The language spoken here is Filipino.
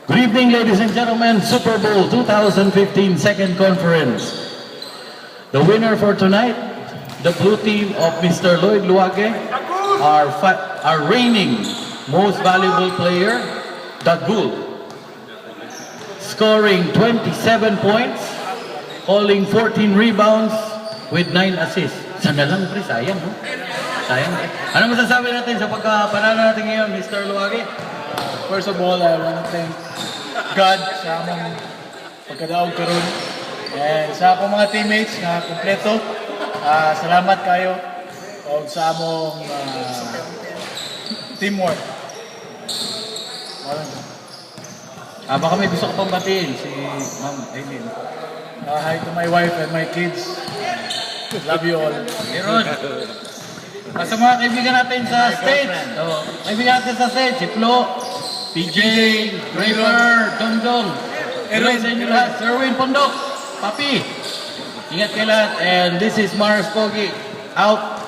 Good evening, ladies and gentlemen. Super Bowl 2015 second conference. The winner for tonight, the blue team of Mr. Lloyd Luage, our reigning most valuable player, Dagul, scoring 27 points, hauling 14 rebounds with 9 assists. Sana lang, pre, sayang, no? Sayang. Ano masasabi natin sa pagkapanalo natin ngayon, Mr. Luage? First of all, I want to thank God sa among pagkadaog karon. And sa akong mga teammates na kumpleto, salamat kayo o sa among teamwork. Baka may gusto ko pang batiin si Ma'am Aileen. Hi to my wife and my kids. Love you all. Meron. Sa mga kaibigan natin sa stage. Kaibigan natin sa stage, si Flo, PJ, Draper, Dongdong. Hello sa inyo lahat. Sir Win Pondok, Papi. Ingat kayo lahat. And this is Mars Pogi. Out.